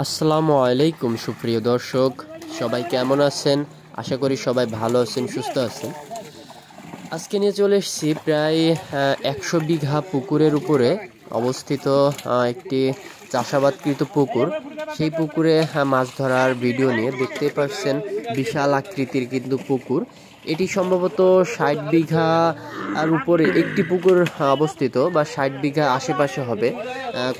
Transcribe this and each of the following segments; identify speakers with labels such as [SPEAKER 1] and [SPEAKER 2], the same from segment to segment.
[SPEAKER 1] আসসালামু আলাইকুম সুপ্রিয় দর্শক, সবাই কেমন আছেন? আশা করি সবাই ভালো আছেন, সুস্থ আছেন। আজকে নিয়ে চলে এসেছি প্রায় 100 বিঘা পুকুরের উপরে অবস্থিত একটি চাষাবাদকৃত পুকুর। সেই পুকুরে মাছ ধরার ভিডিও নিয়ে দেখতে পাচ্ছেন, বিশাল আকৃতির কিন্তু পুকুর। এটি সম্ভবত 60 বিঘা আর উপরে একটি পুকুর অবস্থিত, বা 60 বিঘা আশেপাশে হবে,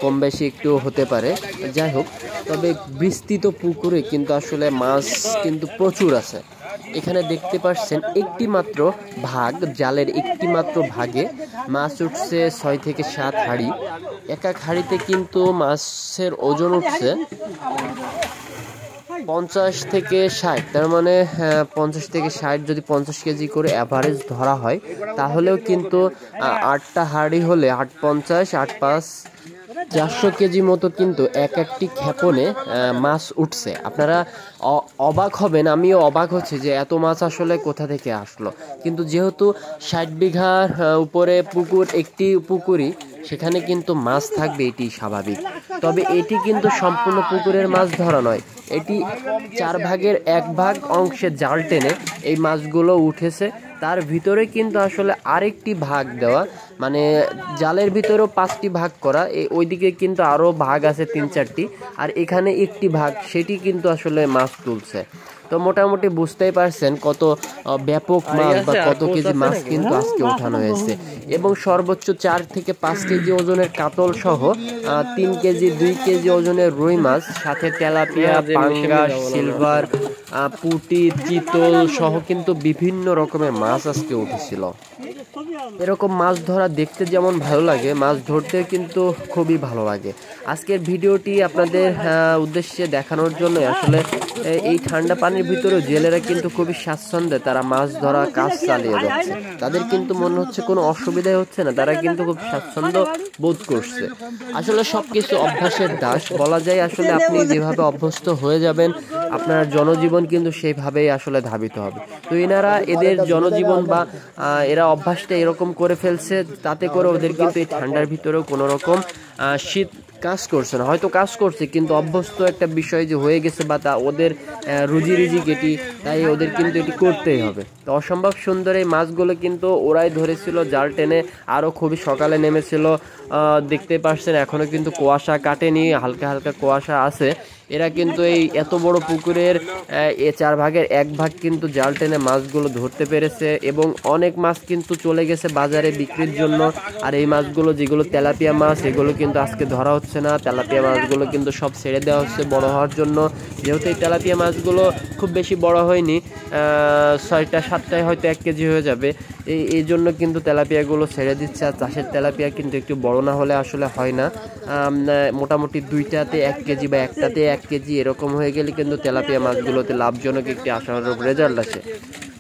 [SPEAKER 1] কম বেশি একটু হতে পারে। যাই হোক, তবে বিস্তৃত পুকুরে কিন্তু আসলে মাছ কিন্তু প্রচুর আছে। এখানে দেখতে পাচ্ছেন একটি মাত্র ভাগ, জালের একটি মাত্র ভাগে মাছ উঠছে 6 থেকে 7 হাঁড়ি। এক এক হাঁড়িতে কিন্তু মাছের ওজন উঠছে 50 থেকে 60, তার মানে 50 থেকে 60 যদি 50 কেজি করে অ্যাভারেজ ধরা হয়, তাহলেও কিন্তু 8টা হাঁড়ি হলে 8×50 8×5 400 কেজি মতো কিন্তু এক একটি ক্ষেপণে মাছ উঠছে। আপনারা অবাক হবেন, আমিও অবাক হচ্ছি যে এত মাছ আসলে কোথা থেকে আসলো। কিন্তু যেহেতু 60 বিঘার উপরে পুকুর, একটি পুকুরই, সেখানে কিন্তু মাছ থাকবে, এটি স্বাভাবিক। তবে এটি কিন্তু সম্পূর্ণ পুকুরের মাছ ধরা নয়, এটি 4 ভাগের 1 ভাগ অংশে জাল টেনে এই মাছগুলো উঠেছে। তার ভিতরে কিন্তু আসলে আরেকটি ভাগ দেওয়া, মানে জালের ভিতরেও 5টি ভাগ করা, ওইদিকে কিন্তু আরও ভাগ আছে 3-4টি, আর এখানে একটি ভাগ, সেটি কিন্তু আসলে মাছ তুলছে। তো মোটামুটি বুঝতেই পারছেন কত ব্যাপক মাছ বা কত কেজি মাছ কিন্তু আজকে উঠানো হয়েছে। এবং সর্বোচ্চ 4 থেকে 5 কেজি ওজনের কাতল সহ 3 কেজি 2 কেজি ওজনের রুই মাছ, সাথে তেলাপিয়া, পাঙ্গাস, সিলভার, পুঁটি, চিতল সহ কিন্তু বিভিন্ন রকমের মাছ আজকে উঠেছিল। এরকম মাছ ধরা দেখতে যেমন ভালো লাগে, মাছ ধরতে কিন্তু খুবই ভালো লাগে। আজকের ভিডিওটি আপনাদের উদ্দেশ্যে দেখানোর জন্য আসলে এই ঠান্ডা পানির ভিতরেও জেলেরা কিন্তু খুবই স্বাচ্ছন্দ্যে তারা মাছ ধরা কাজ চালিয়ে যাচ্ছে। তাদের কিন্তু মনে হচ্ছে কোনো অসুবিধাই হচ্ছে না, তারা কিন্তু খুব স্বাচ্ছন্দ্য বোধ করছে। আসলে সবকিছু অভ্যাসের দাস বলা যায়। আসলে আপনি যেভাবে অভ্যস্ত হয়ে যাবেন, আপনার জনজীবন কিন্তু সেইভাবেই আসলে ধাবিত হবে। তো এনারা এদের জনজীবন বা এরা অভ্যাসটা এরকম করে ফেলছে, তাতে করে ওদের কিন্তু এই ঠান্ডার ভিতরেও কোনো রকম শীত কাজ করছে না। হয়তো কাজ করছে, কিন্তু অভ্যস্ত একটা বিষয় যে হয়ে গেছে, বা তা ওদের রুজি রিজিক এটি, তাই ওদের কিন্তু এটি করতেই হবে। তো অসম্ভব সুন্দর এই মাছগুলো কিন্তু ওরাই ধরেছিল জাল টেনে, আরও খুবই সকালে নেমেছিল। দেখতে পাচ্ছেন এখনও কিন্তু কুয়াশা কাটেনি, হালকা হালকা কুয়াশা আছে। এরা কিন্তু এই এত বড় পুকুরের 4 ভাগের 1 ভাগ কিন্তু জাল টেনে মাছগুলো ধরতে পেরেছে, এবং অনেক মাছ কিন্তু চলে গেছে বাজারে বিক্রির জন্য। আর এই মাছগুলো যেগুলো তেলাপিয়া মাছ, এগুলো কিন্তু আজকে ধরা হচ্ছে না। তেলাপিয়া মাছগুলো কিন্তু সব ছেড়ে দেওয়া হচ্ছে বড় হওয়ার জন্য। যেহেতু এই তেলাপিয়া মাছগুলো খুব বেশি বড় হয়নি, 6টা 7টায় হয়তো 1 কেজি হয়ে যাবে, এই জন্য কিন্তু তেলাপিয়াগুলো ছেড়ে দিচ্ছে। আর চাষের তেলাপিয়া কিন্তু একটু বড় না হলে আসলে হয় না। মোটামুটি 2টাতে 1 কেজি বা 1টাতে 1 কেজি এরকম হয়ে গেলে কিন্তু তেলাপিয়া মাছগুলোতে লাভজনক একটি আশানুরূপ রেজাল্ট আসে।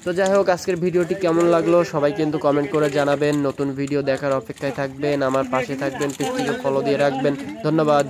[SPEAKER 1] তো যাই হোক, আজকের ভিডিওটি কেমন লাগলো সবাই কিন্তু কমেন্ট করে জানাবেন। নতুন ভিডিও দেখার অপেক্ষায় থাকবেন, আমার পাশে থাকবেন, পেজটিকে ফলো দিয়ে রাখবেন। ধন্যবাদ।